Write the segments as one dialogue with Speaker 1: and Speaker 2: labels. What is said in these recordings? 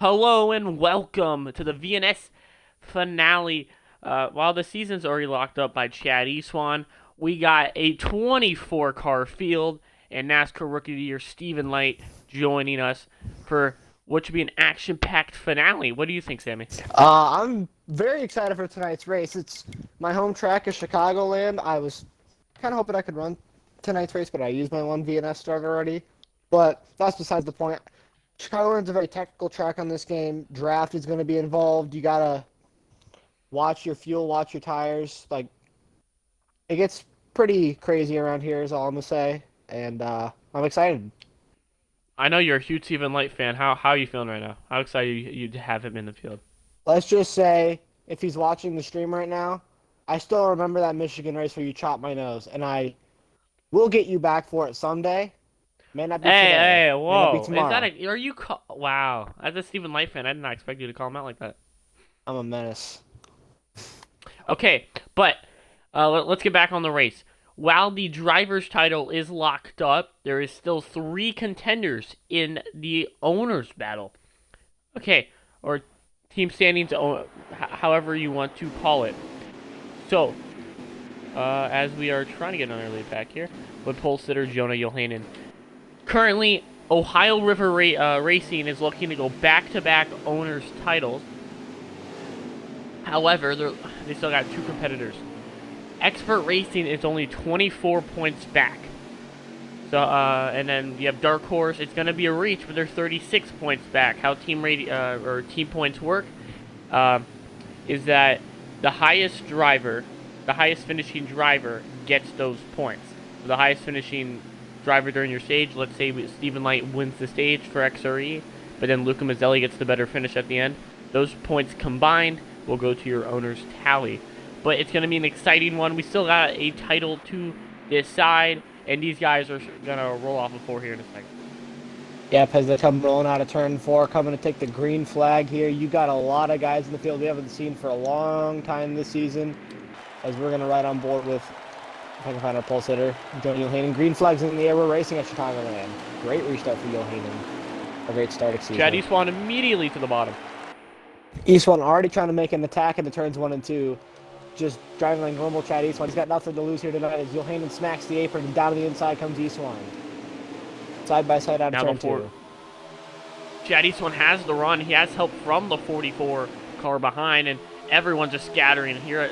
Speaker 1: Hello and welcome to the VNS finale. While the season's already locked up by Chad Eastwan, we got a 24 car field and NASCAR Rookie of the Year Stephen Light joining us for what should be an action-packed finale. What do you think, Sammy?
Speaker 2: I'm very excited for tonight's race. It's my home track is Chicagoland. I was kind of hoping I could run tonight's race, but I used my one VNS start already. But that's besides the point. Chicagoland's a very technical track on this game. Draft is going to be involved. You got to watch your fuel, watch your tires. Like, it gets pretty crazy around here is all I'm going to say. And I'm excited.
Speaker 1: I know you're a huge Stephen Light fan. How are you feeling right now? How excited you to have him in the field?
Speaker 2: Let's just say, if he's watching the stream right now, I still remember that Michigan race where you chopped my nose, and I will get you back for it someday. May not be
Speaker 1: Hey,
Speaker 2: today.
Speaker 1: hey,
Speaker 2: May not be
Speaker 1: whoa! Is
Speaker 2: tomorrow.
Speaker 1: that a? Are you? Wow! As a Stephen Light fan, I did not expect you to call him out like that.
Speaker 2: I'm a menace.
Speaker 1: Okay, but let's get back on the race. While the driver's title is locked up, there is still three contenders in the owner's battle. Okay, or team standings, however you want to call it. So, as we are trying to get another lead back here, with pole sitter Jonah Johanan. Currently, Ohio River Racing is looking to go back-to-back owners' titles. However, they still got two competitors. Expert Racing is only 24 points back. So, and then you have Dark Horse. It's going to be a reach, but they're 36 points back. How team points work is that the highest finishing driver gets those points. So the highest finishing driver during your stage, let's say Stephen Light wins the stage for XRE, but then Luca Mazzelli gets the better finish at the end. Those points combined will go to your owner's tally. But it's going to be an exciting one. We still got a title to decide, and these guys are going to roll off a four here in a second.
Speaker 2: Yep, as they come rolling out of turn 4, coming to take the green flag here. You got a lot of guys in the field we haven't seen for a long time this season, as we're going to ride on board with, if I can find our pole sitter, Jonah Johanan. Green flags in the air. We're racing at Chicagoland. Great restart for Johanan. A great start of season.
Speaker 1: Chad Eastwan immediately to the bottom.
Speaker 2: Eastwan already trying to make an attack into turns 1 and 2. Just driving like normal Chad Eastwan. He's got nothing to lose here tonight as Johanan smacks the apron, and down to the inside comes Eastwan. Side by side out of turn 2.
Speaker 1: Chad Eastwan has the run. He has help from the 44 car behind, and everyone's just scattering. Here at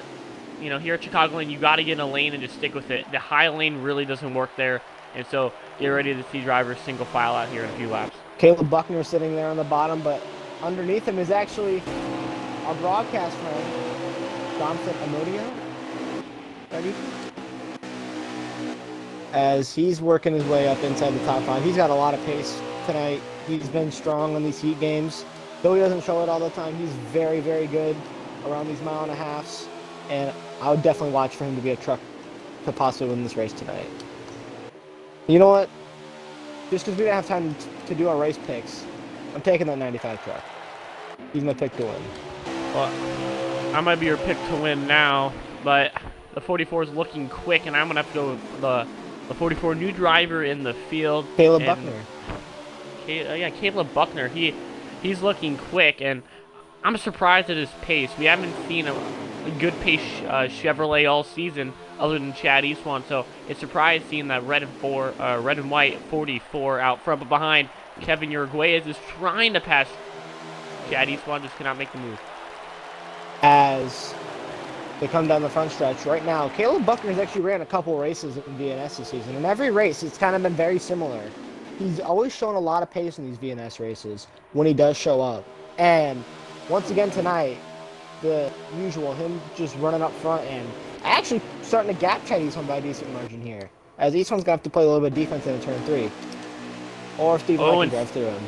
Speaker 1: Chicagoland, you got to get in a lane and just stick with it. The high lane really doesn't work there, and so get ready to see drivers single file out here in a few laps.
Speaker 2: Caleb Buckner sitting there on the bottom, but underneath him is actually our broadcast friend, Jonathan Amodio, as he's working his way up inside the top 5. He's got a lot of pace tonight. He's been strong on these heat games. Though he doesn't show it all the time, he's very, very good around these mile and a halves. And I would definitely watch for him to be a truck to possibly win this race tonight. You know what? Just because we didn't have time to do our race picks, I'm taking that 95 truck. He's my pick to win.
Speaker 1: Well, I might be your pick to win now, but the 44 is looking quick, and I'm going to have to go with the 44 new driver in the field.
Speaker 2: Caleb Buckner.
Speaker 1: Caleb Buckner. He's looking quick, and I'm surprised at his pace. We haven't seen a good pace Chevrolet all season other than Chad Eastwan, so it's surprised seeing that red and white 44 out front, but behind Kevin Uruguayez is trying to pass Chad Eastwan, just cannot make the move.
Speaker 2: As they come down the front stretch right now, Caleb Buckner's actually ran a couple races in VNS this season. In every race, it's kind of been very similar. He's always shown a lot of pace in these VNS races when he does show up. And once again tonight, the usual, him just running up front and actually starting to gap Chad Eastwan by a decent margin here. As Eastwan's going to have to play a little bit of defense in turn 3. Or if Stephen Light can drive through him.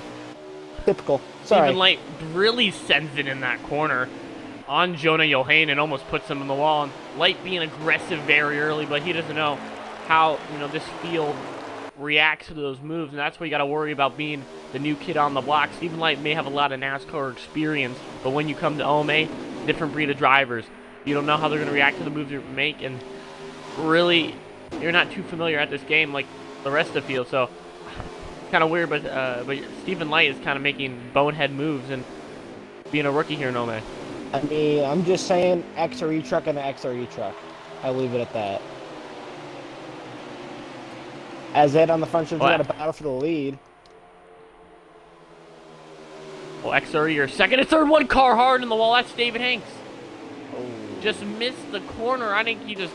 Speaker 2: Typical. Sorry.
Speaker 1: Stephen Light really sends it in that corner on Jonah Johanan and almost puts him in the wall. And Light being aggressive very early, but he doesn't know how this field reacts to those moves, and that's why you got to worry about being the new kid on the block. Stephen Light may have a lot of NASCAR experience, but when you come to OMA, different breed of drivers. You don't know how they're going to react to the moves you make, and really, you're not too familiar at this game like the rest of the field. So Kind of weird, but Stephen Light is kind of making bonehead moves and being a rookie here in OMA.
Speaker 2: I mean, I'm just saying XRE truck and an XRE truck. I'll leave it at that. As Ed on the front stretch got a battle for the lead.
Speaker 1: Well, XRE, your second and third, one car hard in the wall. That's David Hanks.
Speaker 2: Oh.
Speaker 1: Just missed the corner. I think he just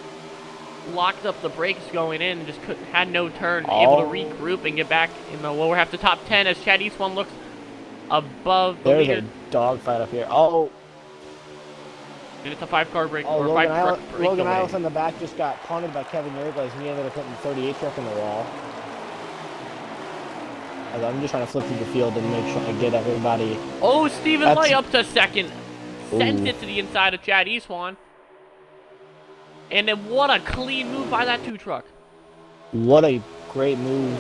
Speaker 1: locked up the brakes going in and just had no turn. Able to regroup and get back in the lower half, the top 10 as Chad Eastwan looks above the
Speaker 2: There's
Speaker 1: leader.
Speaker 2: a dogfight up here. Oh.
Speaker 1: And it's a 5-car break.
Speaker 2: Oh,
Speaker 1: or
Speaker 2: Logan,
Speaker 1: five truck break
Speaker 2: Logan
Speaker 1: delay.
Speaker 2: Isles in the back just got punted by Kevin Yergles, and he ended up putting the 38 truck in the wall. I'm just trying to flip through the field and make sure I get everybody.
Speaker 1: Oh, Stephen Light up to second. Sends
Speaker 2: Ooh.
Speaker 1: it to the inside of Chad Eastwan. And then what a clean move by that 2 truck.
Speaker 2: What a great move.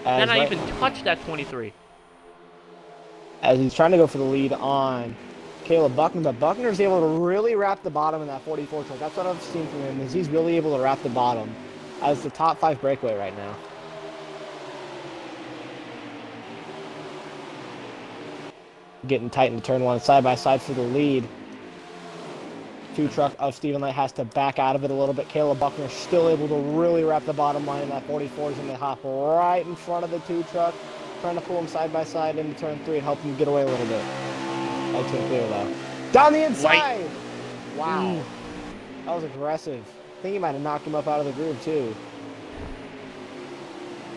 Speaker 1: Then I even touched that 23.
Speaker 2: As he's trying to go for the lead on Caleb Buckner, but Buckner's able to really wrap the bottom in that 44 truck. That's what I've seen from him, is he's really able to wrap the bottom as the top 5 breakaway right now. Getting tight into turn 1, side by side for the lead. 2 truck of Stephen Light has to back out of it a little bit. Caleb Buckner still able to really wrap the bottom line in that 44s and they hop right in front of the 2 truck, trying to pull him side by side into turn 3 and help him get away a little bit. Out to clear though. Down the inside!
Speaker 1: Light.
Speaker 2: Wow. That was aggressive. I think he might have knocked him up out of the groove too.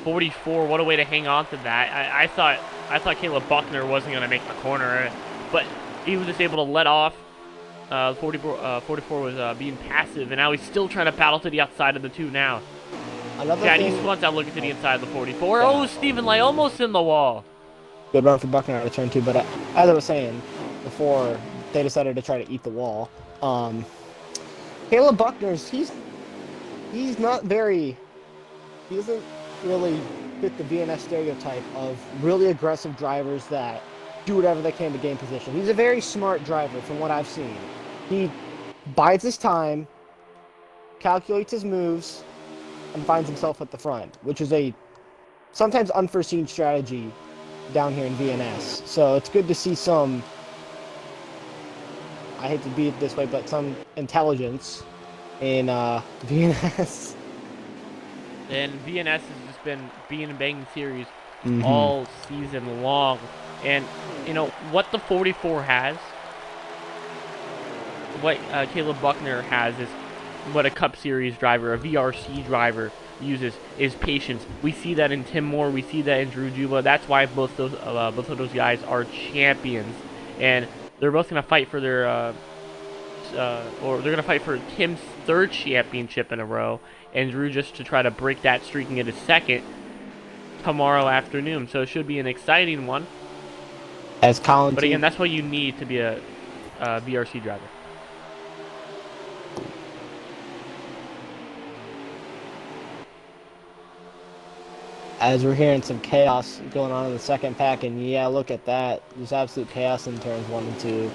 Speaker 1: 44, what a way to hang on to that. I thought Caleb Buckner wasn't going to make the corner, but he was just able to let off. 44 was being passive, and now he's still trying to battle to the outside of the 2 now. Chad Eastwan's out looking to the inside of the 44. Yeah. Oh, Stephen Light almost in the wall.
Speaker 2: Good run for Buckner out of turn 2, but as I was saying before, they decided to try to eat the wall. Caleb Buckner's, he's not very, he doesn't really fit the VNS stereotype of really aggressive drivers that do whatever they can to gain position. He's a very smart driver from what I've seen. He bides his time, calculates his moves, and finds himself at the front, which is a sometimes unforeseen strategy down here in VNS. So it's good to see some, I hate to be it this way, but some intelligence in VNS.
Speaker 1: And VNS has just been being a banging series all season long. And, you know, what the 44 has, what Caleb Buckner has is what a Cup Series driver, a VRC driver uses, is patience. We see that in Tim Moore. We see that in Drew Juba. That's why both of those guys are champions. And they're both going to fight for their, or they're going to fight for Tim's 3rd championship in a row, and Drew just to try to break that streak and get his 2nd tomorrow afternoon. So it should be an exciting one.
Speaker 2: As Colin
Speaker 1: But again, that's what you need to be a VRC driver.
Speaker 2: As we're hearing some chaos going on in the second pack, and yeah, look at that. There's absolute chaos in turns 1 and 2.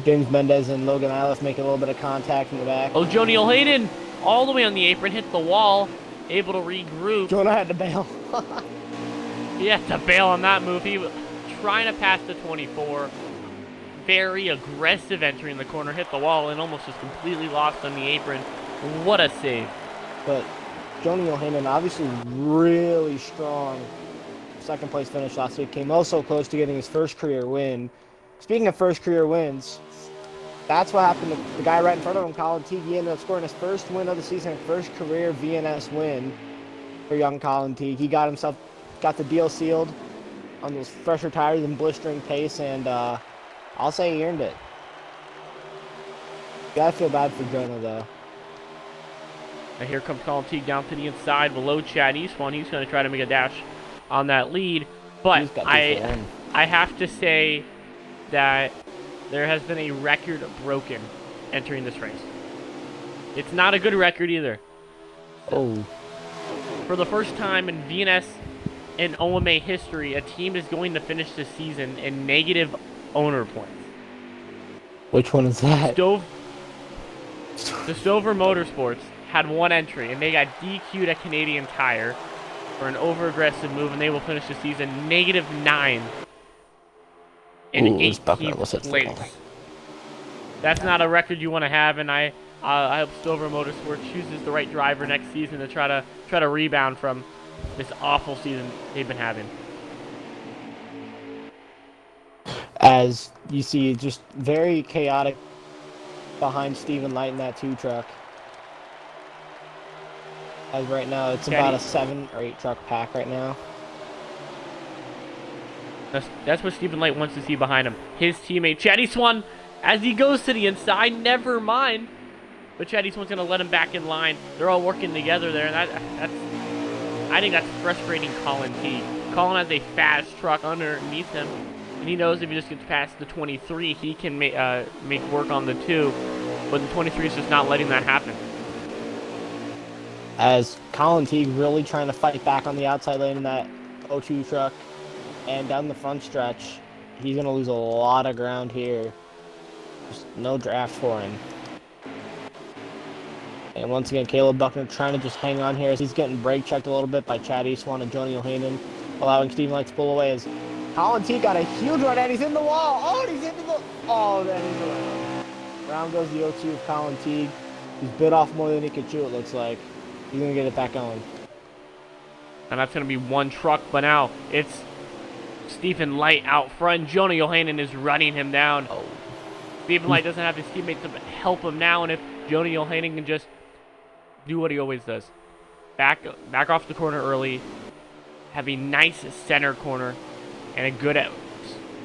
Speaker 2: James Mendez and Logan Isles making a little bit of contact in the back.
Speaker 1: Oh, Joni O'Hayden all the way on the apron, hit the wall, able to regroup.
Speaker 2: Jonah had to bail.
Speaker 1: He had to bail on that move. He was trying to pass the 24. Very aggressive entering the corner, hit the wall, and almost just completely lost on the apron. What a save.
Speaker 2: But Joni O'Hayden, obviously really strong 2nd place finish last week. Came also close to getting his 1st career win. Speaking of 1st career wins, that's what happened to the guy right in front of him, Colin Teague. He ended up scoring his 1st win of the season, 1st career VNS win for young Colin Teague. He got the deal sealed on those fresher tires and blistering pace, and I'll say he earned it. Gotta feel bad for Jonah, though.
Speaker 1: And here comes Colin Teague down to the inside below Chad Eastwan. He's going to try to make a dash on that lead. But I have to say that there has been a record broken entering this race. It's not a good record either.
Speaker 2: Oh.
Speaker 1: For the first time in VNS and OMA history, a team is going to finish this season in negative owner points.
Speaker 2: Which one is that?
Speaker 1: The Stover Motorsports had one entry, and they got DQ'd at Canadian Tire. for an over-aggressive move, and they will finish the season -9 in
Speaker 2: Ooh, this Buckner
Speaker 1: 18th
Speaker 2: was hit
Speaker 1: place.
Speaker 2: full.
Speaker 1: That's not a record you want to have, and I hope Stover Motorsports chooses the right driver next season to try to rebound from this awful season they've been having.
Speaker 2: As you see, just very chaotic behind Stephen Light in that 2 truck. As right now, it's about a 7 or 8 truck pack right now.
Speaker 1: That's what Stephen Light wants to see behind him. His teammate, Chatty Swan, as he goes to the inside, never mind. But Chatty Swan's going to let him back in line. They're all working together there, and I think that's frustrating Colin T. Colin has a fast truck underneath him, and he knows if he just gets past the 23, he can make work on the 2. But the 23 is just not letting that happen.
Speaker 2: As Colin Teague really trying to fight back on the outside lane in that 02 truck. And down the front stretch, he's going to lose a lot of ground here. Just no draft for him. And once again, Caleb Buckner trying to just hang on here as he's getting brake checked a little bit by Chad Eastwan and Joni O'Hanan, allowing Stephen Light to pull away as Colin Teague got a huge run and he's in the wall. Oh, he's into the... Oh, that is around. Round goes the 02 of Colin Teague. He's bit off more than he could chew, it looks like. He's going to get it back going.
Speaker 1: And that's going to be 1 truck, but now it's Stephen Light out front. Joni O'Hanan is running him down.
Speaker 2: Oh.
Speaker 1: Stephen Light doesn't have his teammates to help him now, and if Joni O'Hanan can just do what he always does. Back off the corner early, have a nice center corner, and a good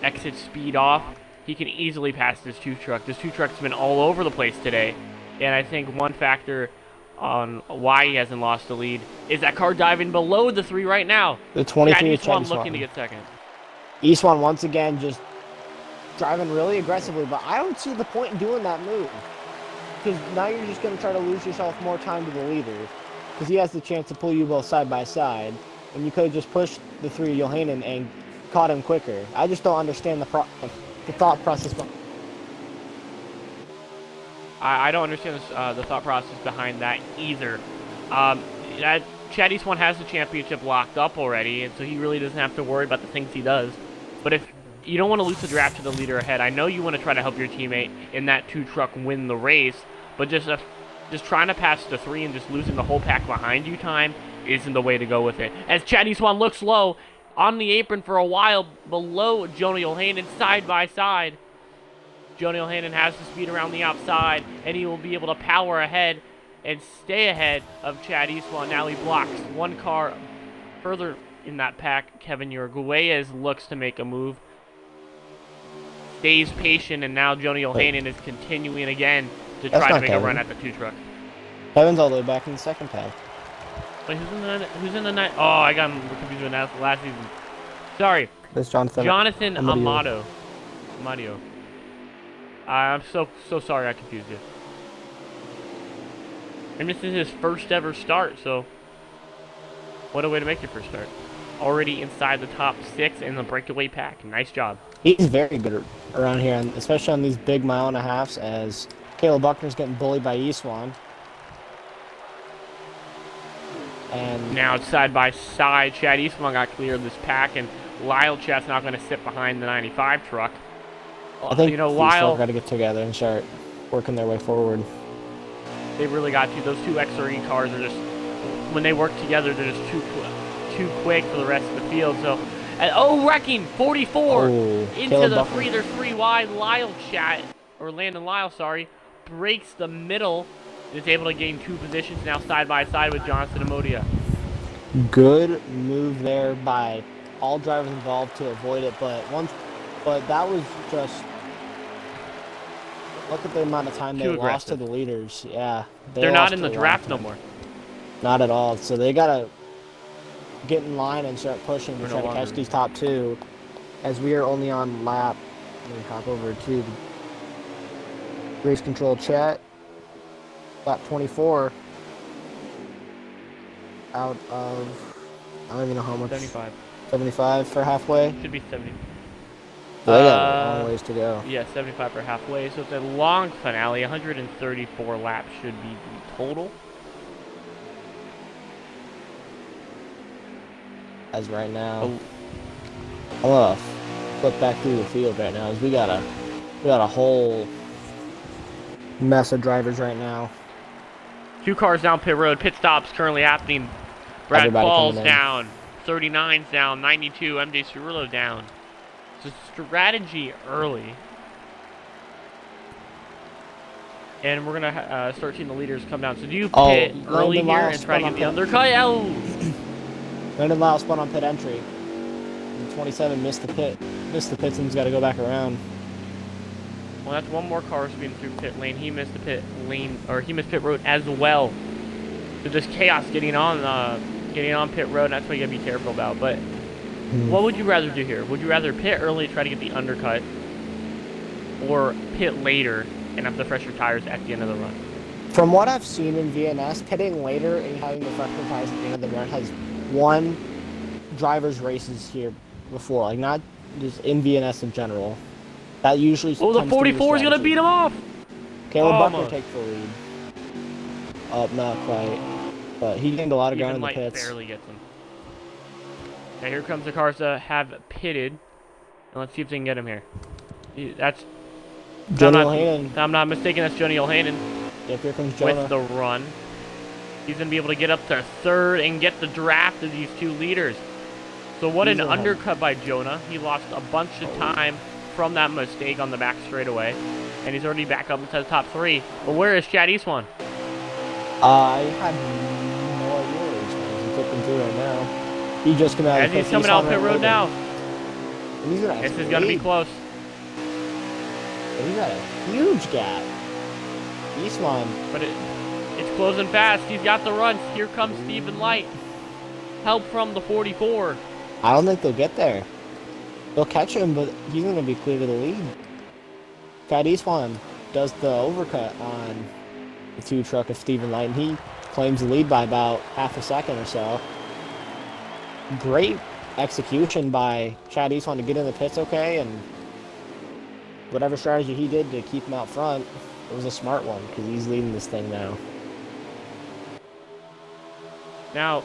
Speaker 1: exit speed off, he can easily pass this 2 truck. This 2 truck's been all over the place today, and I think one factor on why he hasn't lost the lead is that car diving below the 3 right now.
Speaker 2: The 23 is
Speaker 1: Eastwan looking to get second.
Speaker 2: Eastwan once again just driving really aggressively, but I don't see the point in doing that move. Because now you're just going to try to lose yourself more time to the leader. Because he has the chance to pull you both side by side. And you could have just pushed the 3 Johanan and caught him quicker. I just don't understand the thought process.
Speaker 1: I don't understand the thought process behind that either. Chad Eastwan has the championship locked up already, and so he really doesn't have to worry about the things he does. But if you don't want to lose the draft to the leader ahead, I know you want to try to help your teammate in that 2 truck win the race, but just trying to pass the 3 and just losing the whole pack behind you time isn't the way to go with it. As Chad Eastwan looks low on the apron for a while below Joni O'Hanan side by side. Joni O'Hanan has the speed around the outside, and he will be able to power ahead and stay ahead of Chad Eastwan. Now he blocks 1 car further in that pack. Kevin Uruguayez looks to make a move. Stays patient, and now Joni O'Hanan is continuing again to try to make a run at the 2 truck.
Speaker 2: Kevin's all the way back in the second pack.
Speaker 1: Wait, who's in the night? Oh, I got him confused with last season. Sorry.
Speaker 2: That's Jonathan
Speaker 1: Amadio. I'm so sorry I confused you. And this is his first ever start, so what a way to make your first start. Already inside the top 6 in the breakaway pack. Nice job.
Speaker 2: He's very good around here, especially on these big 1.5 miles, as Caleb Buckner's getting bullied by Eastwan. And
Speaker 1: now it's side by side. Chad Eastman got clear of this pack, and Lyle Chat's not going to sit behind the 95 truck.
Speaker 2: I think Lyle got to get together and start working their way forward.
Speaker 1: They really got to. Those 2 XRE cars are just, when they work together, they're just too quick for the rest of the field. So, wrecking 44 into the 3. They're 3 wide. Landon Lyle, breaks the middle. Is able to gain 2 positions now side by side with Johnson and Modia.
Speaker 2: Good move there by all drivers involved to avoid it, but that was just, look at the amount of time they lost to the leaders. Yeah,
Speaker 1: they're not in the draft no more.
Speaker 2: Not at all. So they gotta get in line and start pushing to try to catch these top 2. As we are only on lap, let me hop over to the race control chat. Lap 24 out of, I don't even know how much.
Speaker 1: 75.
Speaker 2: 75 for halfway?
Speaker 1: Should be 70.
Speaker 2: They got a long ways to go.
Speaker 1: Yeah, 75 for halfway. So it's a long finale. 134 laps should be the total.
Speaker 2: as right now.
Speaker 1: Oh.
Speaker 2: I'm gonna flip back through the field right now, as we got a whole mess of drivers right now.
Speaker 1: 2 cars down pit road. Pit stops currently happening. Brad
Speaker 2: Everybody
Speaker 1: Paul's
Speaker 2: coming in.
Speaker 1: down. 39's down. 92. MJ Cirillo down. It's a strategy early. And we're going to start seeing the leaders come down. So do you pit early here and try to get the undercut? Oh!
Speaker 2: Landon Lyle spun on pit entry. And 27 missed the pit. Missed the pits and he's got to go back around.
Speaker 1: Well, that's one more car speeding through pit lane. He missed the pit lane, or he missed pit road as well. So just chaos getting on pit road. And that's what you gotta be careful about. But what would you rather do here? Would you rather pit early, try to get the undercut, or pit later and have the fresher tires at the end of the run?
Speaker 2: From what I've seen in VNS, pitting later and having the fresher tires at the end of the run has won drivers' races here before. Like, not just in VNS in general. That usually.
Speaker 1: Oh, the 44 is gonna beat him off.
Speaker 2: Caleb Buckner takes the lead. Not quite, but he gained a lot of ground in the pits.
Speaker 1: Barely gets him. Now here comes the cars that have pitted, and let's see if they can get him here. That's
Speaker 2: Johnny O'Hanan.
Speaker 1: If I'm not mistaken, that's Johnny O'Hanan.
Speaker 2: Yep, here comes Jonah.
Speaker 1: With the run. He's gonna be able to get up to third and get the draft of these 2 leaders. So what an undercut by Jonah. He lost a bunch of time from that mistake on the back straightaway, and he's already back up into the top 3. But where is Chad Eastwan?
Speaker 2: I have no idea where he's going. He's flipping through right now. He just came out.
Speaker 1: As he's coming out pit road now.
Speaker 2: This
Speaker 1: is gonna be close.
Speaker 2: He's got a huge gap. Eastwan.
Speaker 1: But it's closing fast. He's got the runs. Here comes Stephen Light. Help from the 44.
Speaker 2: I don't think they'll get there. They'll catch him, but he's going to be clear to the lead. Chad Eastwan does the overcut on the 2 truck of Stephen Light, and he claims the lead by about half a second or so. Great execution by Chad Eastwan to get in the pits okay, and whatever strategy he did to keep him out front, it was a smart one, because he's leading this thing now.
Speaker 1: Now,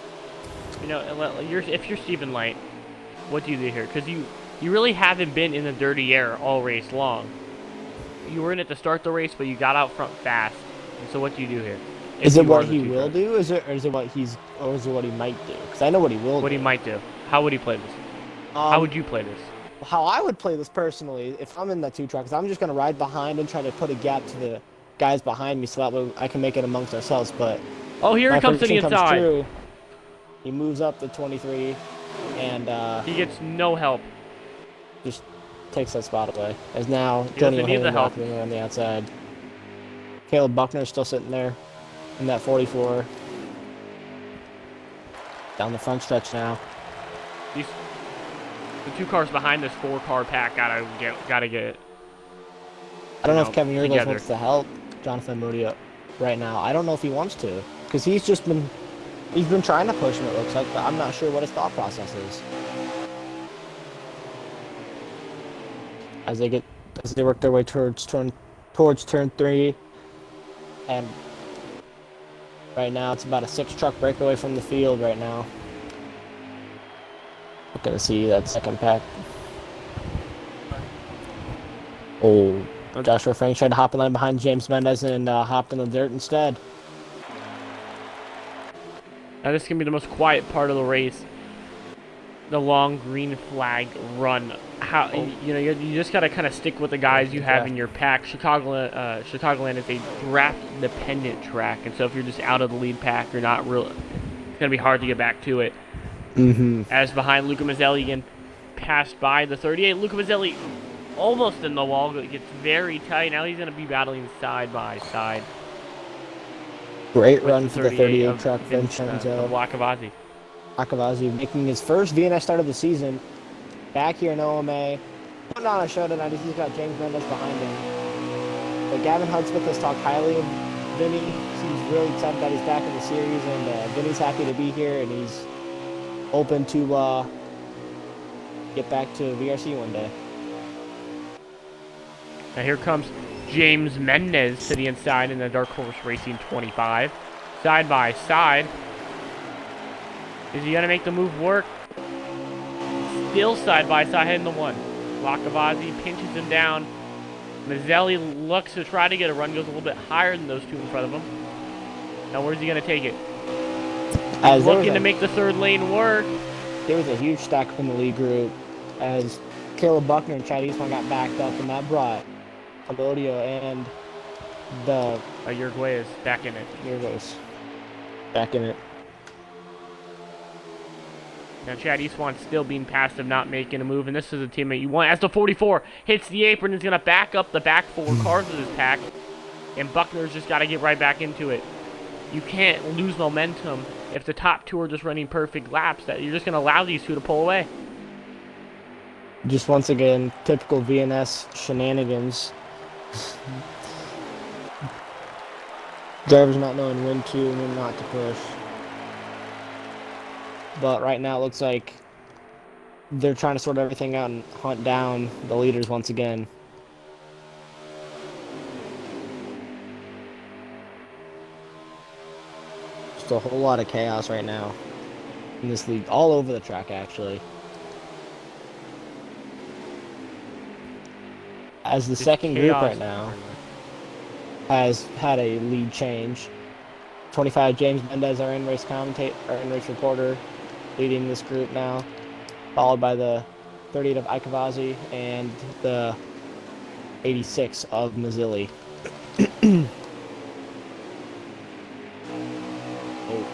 Speaker 1: you know, if you're Stephen Light, what do you do here? Because you really haven't been in the dirty air all race long. You were in it to start the race, but you got out front fast. And so what do you do here?
Speaker 2: Is it what he will do? Is it what he might do? Because I know what he will do.
Speaker 1: What he might do. How would he play this? How would you play this?
Speaker 2: How I would play this personally, if I'm in that 2 truck, is I'm just going to ride behind and try to put a gap to the guys behind me so that way I can make it amongst ourselves. But
Speaker 1: oh, here he comes to the inside.
Speaker 2: True. He moves up to 23, and
Speaker 1: he gets no help.
Speaker 2: Just takes that spot away. As now Johnny O'Hanan walking on the outside. Caleb Buckner is still sitting there in that 44. Down the front stretch now.
Speaker 1: The 2 cars behind this 4-car pack gotta get.
Speaker 2: I don't know if Kevin Yurgos wants to help Jonathan Moody up right now. I don't know if he wants to, because he's been trying to push him, it looks like, but I'm not sure what his thought process is. As they work their way towards turn 3, and right now it's about a 6-truck breakaway from the field right now. Looking to see that second pack. Oh, Joshua Frank tried to hop in line behind James Mendez and hopped in the dirt instead.
Speaker 1: Now this is gonna be the most quiet part of the race. The long green flag run. You just gotta kind of stick with the guys you have in your pack. Chicagoland is a draft-dependent track, and so if you're just out of the lead pack, you're not real. It's gonna be hard to get back to it. As behind Luca Mazzelli again, passed by the 38. Luca Mazzelli almost in the wall. It gets very tight. Now he's gonna be battling side by side.
Speaker 2: Great run for the 38 truck, Vincenzo
Speaker 1: Akavazi
Speaker 2: making his first VNS start of the season. Back here in OMA. Putting on a show tonight. He's got James Mendez behind him. But Gavin Hudspeth has talked highly of Vinny. He's really excited that he's back in the series, and Vinny's happy to be here, and he's open to get back to VRC one day.
Speaker 1: Now here comes James Mendez to the inside in the Dark Horse Racing 25. Side by side. Is he going to make the move work? still side by side heading the one. Lakavazi pinches him down. Mazzelli looks to try to get a run, goes a little bit higher than those two in front of him. Now where's he going to take it? He's looking to make the third lane work.
Speaker 2: There was a huge stack up in the lead group as Caleb Buckner and Chad Eastman got backed up, and that brought Alodio and the
Speaker 1: Uruguay is back in it.
Speaker 2: Uruguay's back in it.
Speaker 1: Now Chad Eastwan's still being passive, not making a move, and this is a teammate you want. As the 44 hits the apron, he's going to back up the back four cars of his pack, and Buckner's just got to get right back into it. You can't lose momentum if the top two are just running perfect laps. That you're just going to allow these two to pull away.
Speaker 2: Just once again, typical VNS shenanigans. Drivers not knowing when to and when not to push. But right now it looks like they're trying to sort everything out and hunt down the leaders once again. Just a whole lot of chaos right now in this league, all over the track actually. As the second group right now has had a lead change. 25 James Mendez, our in-race commentator, our in-race reporter, leading this group now, followed by the 38 of Aikavazi and the 86 of Mazzilli.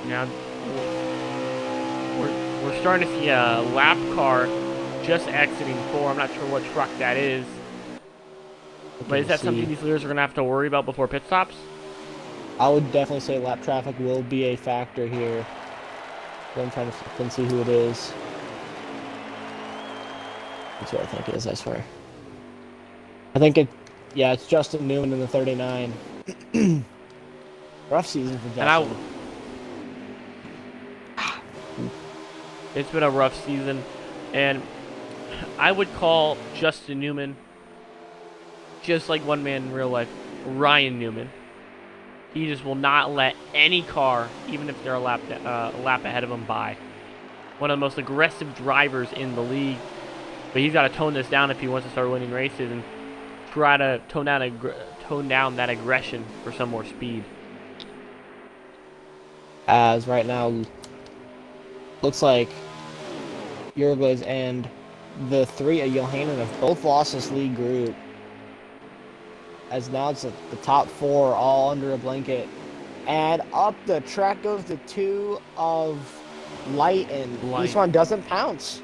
Speaker 1: Now we're starting to see a lap car just exiting 4. I'm not sure what truck that is. But is that something these leaders are going to have to worry about before pit stops?
Speaker 2: I would definitely say lap traffic will be a factor here. I'm trying to see who it is. That's what I think it is, I swear. I think it's Justin Newman in the 39. Rough season for Justin.
Speaker 1: It's been a rough season, and I would call Justin Newman, just like one man in real life, Ryan Newman. He just will not let any car, even if they're a lap ahead of him, by. One of the most aggressive drivers in the league. But he's got to tone this down if he wants to start winning races and try to tone down that aggression for some more speed.
Speaker 2: As right now, looks like Uruguay's and the 3 of Johanan have both lost this league group. As now it's the top 4 all under a blanket. And up the track goes the 2 of Light, and this one doesn't pounce.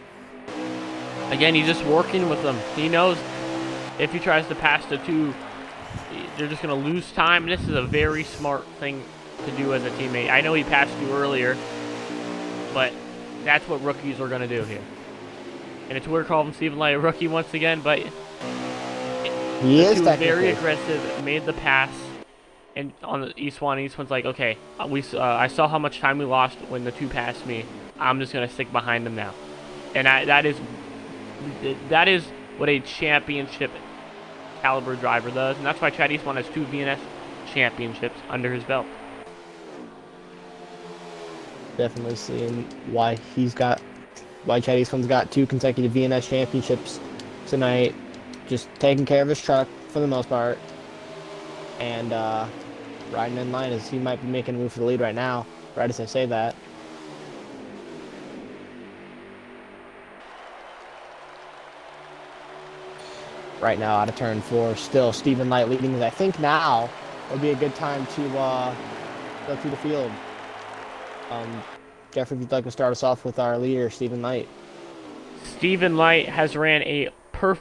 Speaker 1: Again, he's just working with them. He knows if he tries to pass the 2, they're just going to lose time. And this is a very smart thing to do as a teammate. I know he passed you earlier, but that's what rookies are going to do here. And it's weird calling Stephen Light a rookie once again, but
Speaker 2: he is
Speaker 1: very aggressive, made the pass, and on the Eastwan's like, okay, I saw how much time we lost when the 2 passed me. I'm just gonna stick behind them now, and that is what a championship caliber driver does, and that's why Chad Eastwan has 2 VNS championships under his belt.
Speaker 2: Definitely seeing why Chad Eastman's got 2 consecutive VNS championships tonight. Just taking care of his truck for the most part, and riding in line as he might be making a move for the lead right now, right as I say that. Right now out of turn 4, still Stephen Light leading. I think now would be a good time to go through the field. Jeffrey, if you'd like to start us off with our leader, Stephen Light.
Speaker 1: Stephen Light has ran a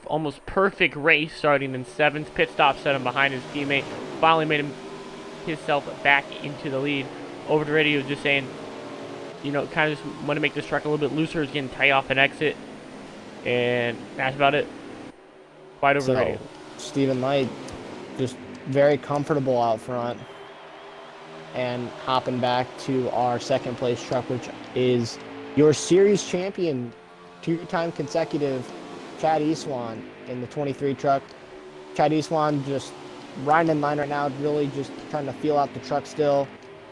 Speaker 1: almost perfect race, starting in 7th. Pit stop set him behind his teammate. Finally made himself back into the lead. Over the radio, just saying, kind of just want to make this truck a little bit looser. It's getting tight off an exit, and that's about it. Quite over the radio.
Speaker 2: Stephen Light, just very comfortable out front, and hopping back to our 2nd place truck, which is your series champion, 2-time consecutive, Chad Eastwan in the 23 truck. Chad Eastwan just riding in line right now, really just trying to feel out the truck still,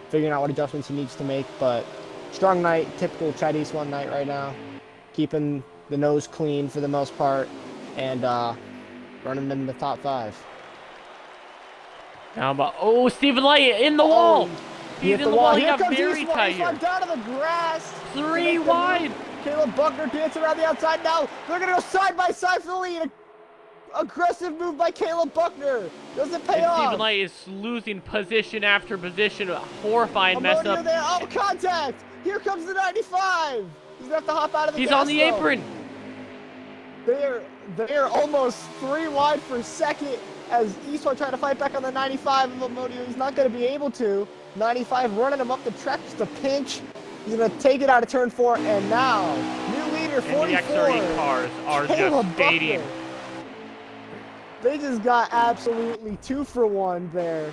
Speaker 2: figuring out what adjustments he needs to make. But strong night, typical Chad Eastwan night right now, keeping the nose clean for the most part, and running in the top 5.
Speaker 1: Now, oh, Stephen Light in the wall.
Speaker 2: He
Speaker 1: He's
Speaker 2: hit
Speaker 1: in the
Speaker 2: wall.
Speaker 1: wall. He
Speaker 2: Here
Speaker 1: got
Speaker 2: comes
Speaker 1: very
Speaker 2: Eastman.
Speaker 1: tight
Speaker 2: Eastman
Speaker 1: here.
Speaker 2: down to the grass.
Speaker 1: 3 wide.
Speaker 2: Caleb Buckner dancing around the outside now. They're going to go side by side for the lead. Aggressive move by Caleb Buckner. Doesn't pay off.
Speaker 1: Stephen Light is losing position after position. A horrifying mess up.
Speaker 2: There. Oh, contact. Here comes the 95. He's going to have to hop out of the
Speaker 1: He's
Speaker 2: gas
Speaker 1: on the
Speaker 2: though.
Speaker 1: apron.
Speaker 2: They're almost 3 wide for second as Eastwood trying to fight back on the 95 of Amodio. He's not going to be able to. 95 running him up the track, just a pinch. He's going to take it out of turn 4, and now, new leader, 44.
Speaker 1: And the XRE cars are
Speaker 2: Caleb
Speaker 1: just fading.
Speaker 2: Buckner. They just got absolutely 2 for 1 there.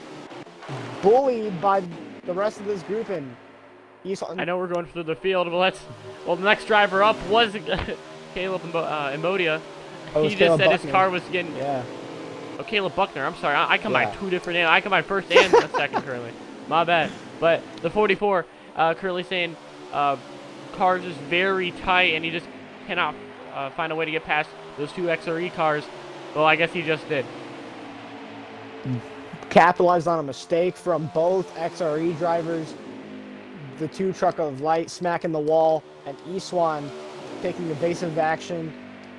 Speaker 2: Bullied by the rest of this group, and
Speaker 1: I know we're going through the field, but the next driver up was Caleb Imodia.
Speaker 2: Oh,
Speaker 1: he just
Speaker 2: Caleb
Speaker 1: said
Speaker 2: Buckner.
Speaker 1: his car was getting...
Speaker 2: Yeah.
Speaker 1: Oh, Caleb Buckner. I'm sorry. I combined 2 different names. I combined first and second currently. My bad. But the 44 currently saying cars is very tight, and he just cannot find a way to get past those 2 XRE cars. Well, I guess he just did.
Speaker 2: Capitalized on a mistake from both XRE drivers. The 2 truck of light smacking the wall, and Iswan taking evasive action.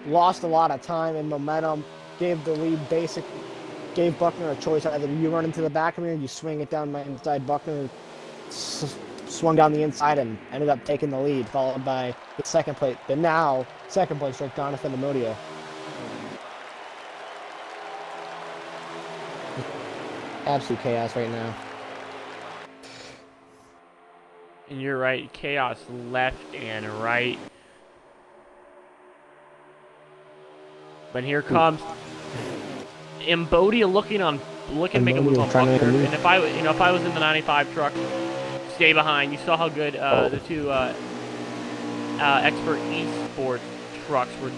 Speaker 2: Lost a lot of time and momentum. Gave the lead gave Buckner a choice. Either you run into the back of me or you swing it down my inside. Buckner swung down the inside and ended up taking the lead, followed by the second place truck, Jonathan Amodio. Absolute chaos right now.
Speaker 1: And you're right. Chaos left and right. But here comes Embodia looking to make a move on Buckner. And if I was in the 95 truck, stay behind. You saw how good the 2 expert esports trucks were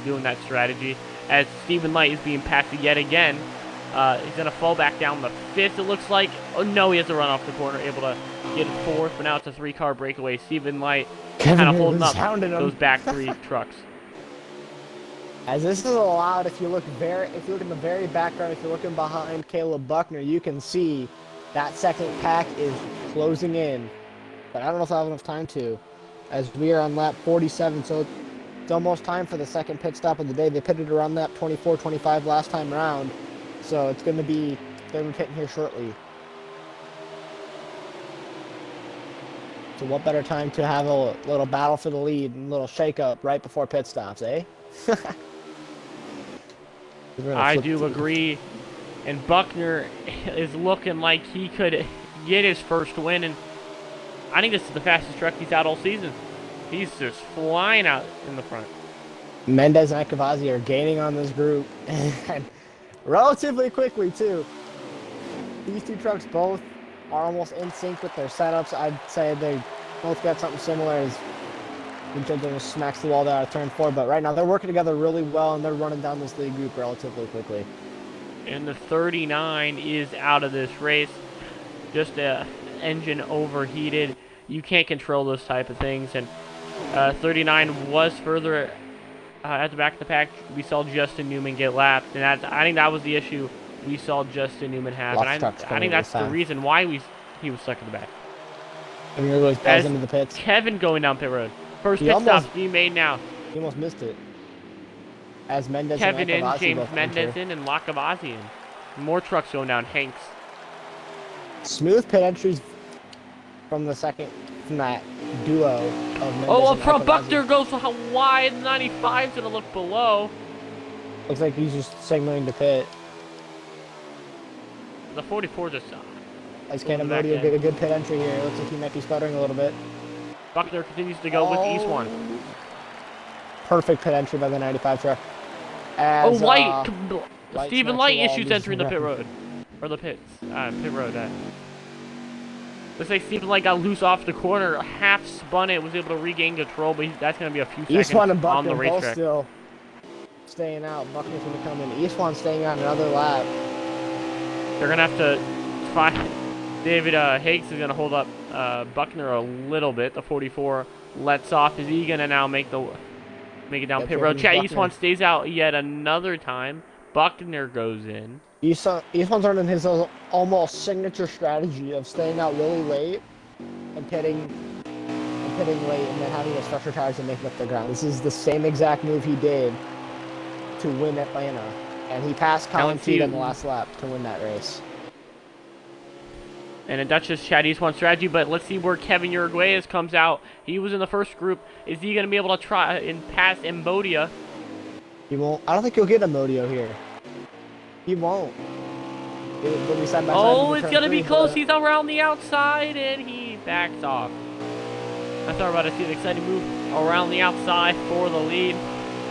Speaker 1: doing that strategy. As Stephen Light is being passed yet again, he's gonna fall back down the 5th. It looks like. Oh no, he has to run off the corner, able to get 4th. But now it's a 3-car breakaway. Stephen Light kind of holding up those back 3 trucks.
Speaker 2: As this is allowed, if you look in the very background, if you're looking behind Caleb Buckner, you can see that second pack is closing in. But I don't know if I have enough time to, as we are on lap 47, so it's almost time for the second pit stop of the day. They pitted around lap 24, 25 last time around, so it's going to be pitting here shortly. So what better time to have a little battle for the lead and a little shake-up right before pit stops, eh?
Speaker 1: I do agree, and Buckner is looking like he could get his first win, and I think this is the fastest truck he's had all season. He's just flying out in the front.
Speaker 2: Mendez and Akavazi are gaining on this group, and relatively quickly too. These 2 trucks both are almost in sync with their setups. I'd say they both got something similar as Vincenzo just smacks the wall there out of turn 4, but right now they're working together really well, and they're running down this lead group relatively quickly.
Speaker 1: And the 39 is out of this race. Just a engine overheated. You can't control those type of things, and 39 was further at the back of the pack. We saw Justin Newman get lapped, and I think that was the issue we saw Justin Newman have, and I think that's the reason why he was stuck in the back.
Speaker 2: I mean, everybody's
Speaker 1: As
Speaker 2: into the pits.
Speaker 1: Kevin going down pit road. First pit stop being made now.
Speaker 2: He almost missed it. As Mendez
Speaker 1: Kevin
Speaker 2: and
Speaker 1: in, James Mendez in, and Lakavazi in. More trucks going down. Hanks.
Speaker 2: Smooth pit entries from that duo of Mendez
Speaker 1: Oh, up
Speaker 2: and
Speaker 1: front,
Speaker 2: Akavazi.
Speaker 1: Buckner goes wide. 95's going to look below.
Speaker 2: Looks like he's just signaling to pit.
Speaker 1: The 44 just...
Speaker 2: As Canamodio get a good pit entry here. Looks like he might be sputtering a little bit.
Speaker 1: Buckner continues to go with East one.
Speaker 2: Perfect pit entry by the 95 truck. As,
Speaker 1: Light!
Speaker 2: Light
Speaker 1: Stephen
Speaker 2: smacks
Speaker 1: Light
Speaker 2: the wall,
Speaker 1: issues entering the pit road. Or the pits. Pit road. Looks like Stephen Light got loose off the corner. Half spun it. Was able to regain control, but that's going to be a few seconds
Speaker 2: Eastwan and
Speaker 1: on the
Speaker 2: Buckner both
Speaker 1: racetrack.
Speaker 2: still staying out. Buckner's going to come in. Eastwan staying out another lap.
Speaker 1: They're going to have to find... David Hakes is going to hold up Buckner a little bit. The 44 lets off. Is he going to now make the Make it down
Speaker 2: Yep,
Speaker 1: pit
Speaker 2: here
Speaker 1: road.
Speaker 2: comes
Speaker 1: Chad
Speaker 2: Buckner.
Speaker 1: Eastwan stays out yet another time. Buckner goes in.
Speaker 2: Eastman's running his almost signature strategy of staying out really late and pitting late and then having those fresher tires and making up the ground. This is the same exact move he did to win Atlanta. And he passed Colin Teed on the last lap to win that race.
Speaker 1: And that's just Chad Eastwan's strategy, but let's see where Kevin Uruguayas comes out. He was in the first group. Is he going to be able to try and pass Embodia?
Speaker 2: He won't. I don't think he'll get Amodio here. He won't. They'll be side by side
Speaker 1: Oh,
Speaker 2: in
Speaker 1: it's
Speaker 2: turn
Speaker 1: going to be
Speaker 2: 3,
Speaker 1: close.
Speaker 2: but-
Speaker 1: He's around the outside, and he backs off. I thought we were about to see an exciting move around the outside for the lead.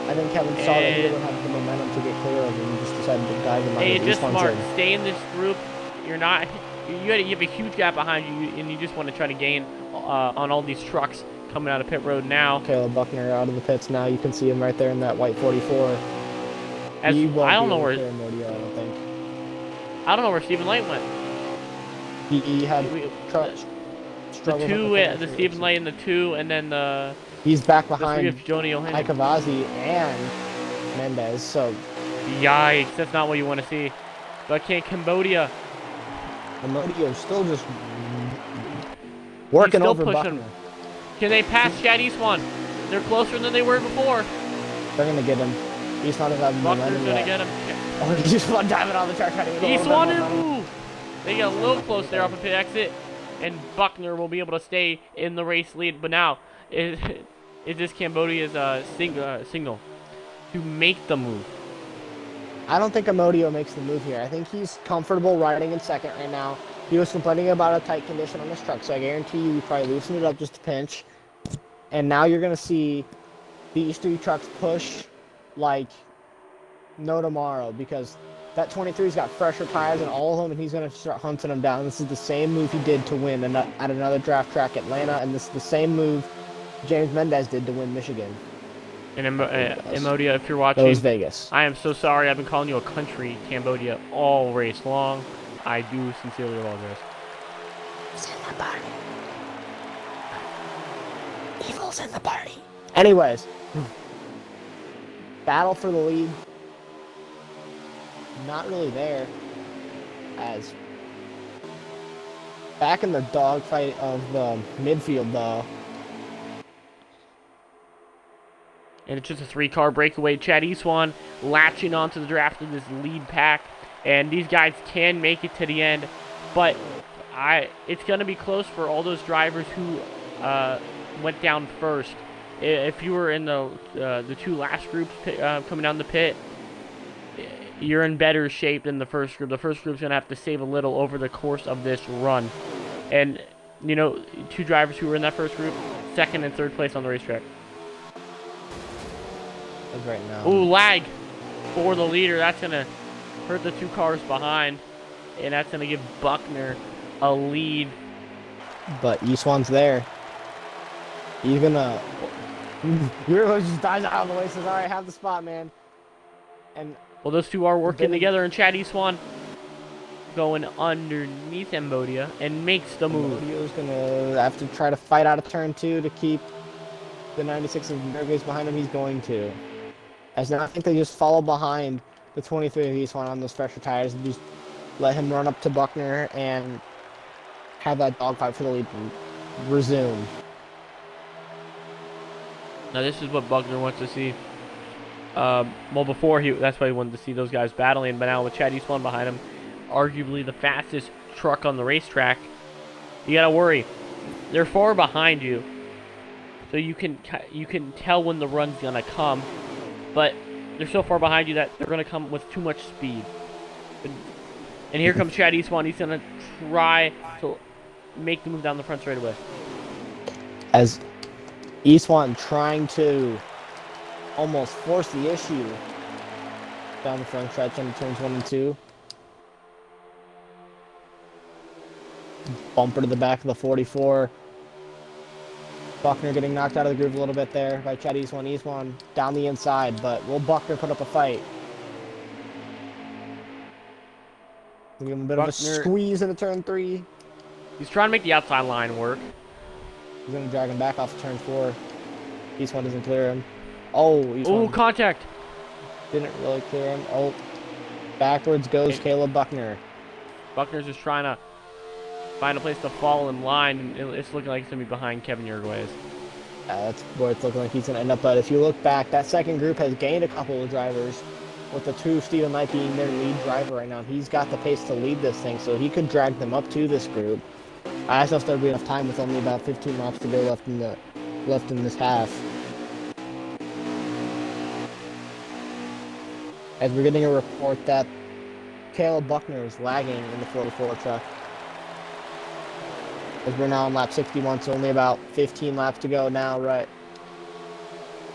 Speaker 2: I think Kevin saw that he didn't have the momentum to get clear of him and just decided to dive him.
Speaker 1: Hey, just smart. Stay in this group. You're not. You have a huge gap behind you, and you just want to try to gain on all these trucks coming out of pit road now.
Speaker 2: Caleb Buckner out of the pits now. You can see him right there in that white 44.
Speaker 1: I don't know where.
Speaker 2: Modio, I don't think.
Speaker 1: I don't know where Stephen Lane went.
Speaker 2: He had
Speaker 1: The
Speaker 2: struggles
Speaker 1: two,
Speaker 2: with
Speaker 1: the Stephen Lane, the 2, and then the.
Speaker 2: He's back
Speaker 1: The 3
Speaker 2: behind
Speaker 1: of Joni O'Hanlon.
Speaker 2: Ikavazi and Mendez. So
Speaker 1: Yikes! That's not what you want to see. But can Cambodia?
Speaker 2: Amodio's still just working
Speaker 1: still
Speaker 2: over
Speaker 1: pushing.
Speaker 2: Buckner.
Speaker 1: Can they pass Chad Eastwan? They're closer than they were before.
Speaker 2: They're gonna get him. He's not having
Speaker 1: Buckner's
Speaker 2: momentum
Speaker 1: gonna
Speaker 2: yet.
Speaker 1: get him.
Speaker 2: Oh, he just went diving on the track trying to get a little
Speaker 1: Eastwan
Speaker 2: bit more
Speaker 1: and
Speaker 2: momentum.
Speaker 1: ooh. They get a little close there off of pit exit, and Buckner will be able to stay in the race lead. But now, is this Cambodia's signal to make the move?
Speaker 2: I don't think Amodio makes the move here. I think he's comfortable riding in second right now. He was complaining about a tight condition on this truck, so I guarantee you he probably loosened it up just a pinch. And now you're going to see these 3 trucks push like no tomorrow because that 23's got fresher tires and all of them, and he's going to start hunting them down. This is the same move he did to win at another draft track, Atlanta, and this is the same move James Mendez did to win Michigan.
Speaker 1: And Emodia, if you're watching,
Speaker 2: That was Vegas.
Speaker 1: I am so sorry. I've been calling you a country Cambodia all race long. I do sincerely apologize.
Speaker 2: He's in the party. Evil's in the party. Anyways, battle for the lead. Not really there. As back in the dogfight of the midfield, though.
Speaker 1: And it's just a 3-car breakaway. Chad Eastwan latching onto the draft of this lead pack. And these guys can make it to the end. But it's going to be close for all those drivers who went down first. If you were in the 2 last groups coming down the pit, you're in better shape than the first group. The first group's going to have to save a little over the course of this run. And, 2 drivers who were in that first group, 2nd and 3rd place on the racetrack.
Speaker 2: Right now.
Speaker 1: Ooh, lag for the leader. That's going to hurt the 2 cars behind. And that's going to give Buckner a lead.
Speaker 2: But Eastwan's there. He's gonna. Uruguay just dives out of the way. Says, "All right, have the spot, man." And
Speaker 1: well, those 2 are working together, and Chad Eastwan going underneath Embodia and makes the move.
Speaker 2: Embodio's gonna have to try to fight out of turn 2 to keep the 96 of Uruguay's behind him. He's going to. As now I think they just follow behind the 23 of Eastwan on those fresher tires and just let him run up to Buckner and have that dogfight for the lead resume.
Speaker 1: Now this is what Buckner wants to see. Well, before that's why he wanted to see those guys battling, but now with Chad Eastwan behind him, arguably the fastest truck on the racetrack, you gotta worry. They're far behind you, so you can tell when the run's gonna come, but they're so far behind you that they're gonna come with too much speed. And here comes Chad Eastwan. He's gonna try to make the move down the front straight away.
Speaker 2: As Eastwan trying to almost force the issue down the front stretch into turns 1 and 2. Bumper to the back of the 44. Buckner getting knocked out of the groove a little bit there by Chad Eastwan. Eastwan down the inside, but will Buckner put up a fight? Give him a bit of a squeeze into turn 3.
Speaker 1: He's trying to make the outside line work.
Speaker 2: He's going to drag him back off of turn 4. Eastwan doesn't clear him. Oh, he's
Speaker 1: Ooh, contact.
Speaker 2: didn't really clear him. Oh, backwards goes Caleb Buckner.
Speaker 1: Buckner's just trying to find a place to fall in line, and it's looking like it's going to be behind Kevin Uruguay's.
Speaker 2: That's where it's looking like he's going to end up. But if you look back, that second group has gained a couple of drivers, with the two Stephen Knight being their lead driver right now. He's got the pace to lead this thing, so he could drag them up to this group. I asked if there'd be enough time with only about 15 laps to go left in this half. As we're getting a report that Caleb Buckner is lagging in the 44 truck. As we're now on lap 61, so only about 15 laps to go now, right?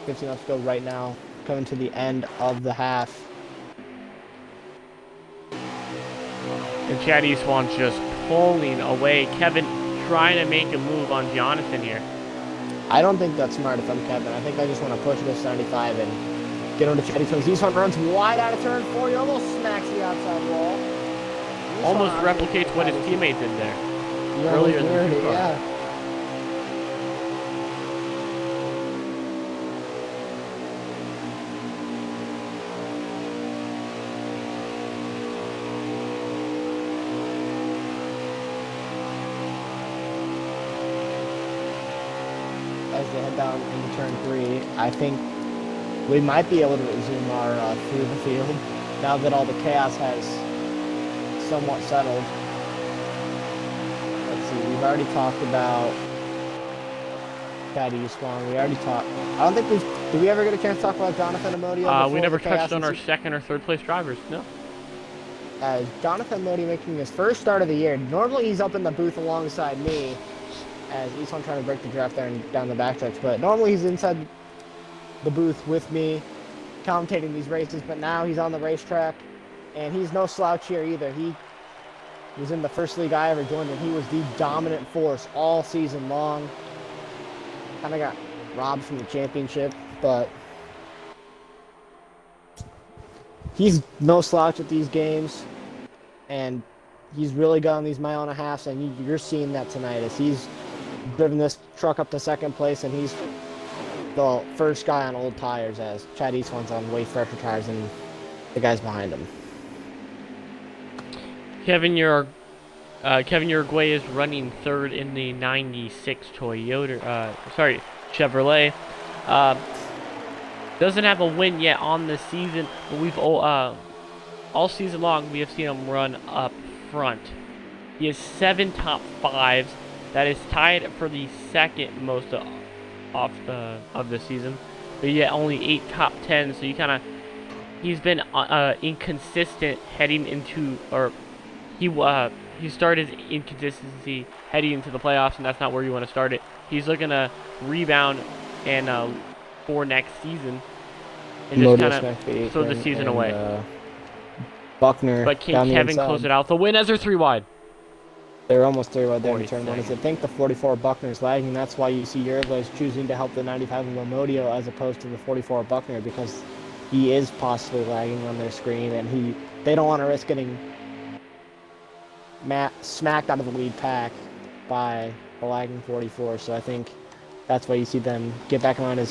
Speaker 2: 15 laps to go right now, coming to the end of the half.
Speaker 1: And Chad Eastwan's just pulling away. Kevin trying to make a move on Jonathan here.
Speaker 2: I don't think that's smart if I'm Kevin. I think I just want to push this 95 and get on to Chad Eastwan. Eastwan runs wide out of turn 4. He almost smacks the outside wall.
Speaker 1: Almost replicates what his teammate did there. Earlier in the car.
Speaker 2: Yeah. As they head down into turn 3, I think we might be able to resume our through the field now that all the chaos has somewhat settled. Let's see, we've already talked about Chad Eastwan. We already talked. I don't think did we ever get a chance to talk about Jonathan Amodio?
Speaker 1: We never touched on our second or third place drivers. No.
Speaker 2: As Jonathan Amodio making his first start of the year. Normally he's up in the booth alongside me, as Eastwan trying to break the draft there and down the backstretch. But normally he's inside the booth with me, commentating these races. But now he's on the racetrack, and he's no slouch here either. He was in the first league I ever joined, and he was the dominant force all season long. Kind of got robbed from the championship, but he's no slouch at these games, and he's really good on these mile and a halves, and you're seeing that tonight as he's driven this truck up to second place, and he's the first guy on old tires as Chad Eastwan's on way fresher tires and the guys behind him.
Speaker 1: Kevin Uruguay is running third in the 96 Chevrolet. Doesn't have a win yet on the season, but we've all season long we have seen him run up front. He has 7 top 5s. That is tied for the second most of the season, but yet only 8 top 10s. So he's been inconsistent heading into, or he started inconsistency heading into the playoffs, and that's not where you want to start it. He's looking to rebound and for next season and just kind of throw the season away.
Speaker 2: Buckner,
Speaker 1: but can Kevin close it out? The win as they're 3 wide.
Speaker 2: They're almost 3 wide there in turn 1. As I think the 44 Buckner is lagging. That's why you see Uruguay's choosing to help the 95 of Amodio as opposed to the 44 Buckner, because he is possibly lagging on their screen, and they don't want to risk getting smacked out of the lead pack by the lagging 44. So I think that's why you see them get back in line as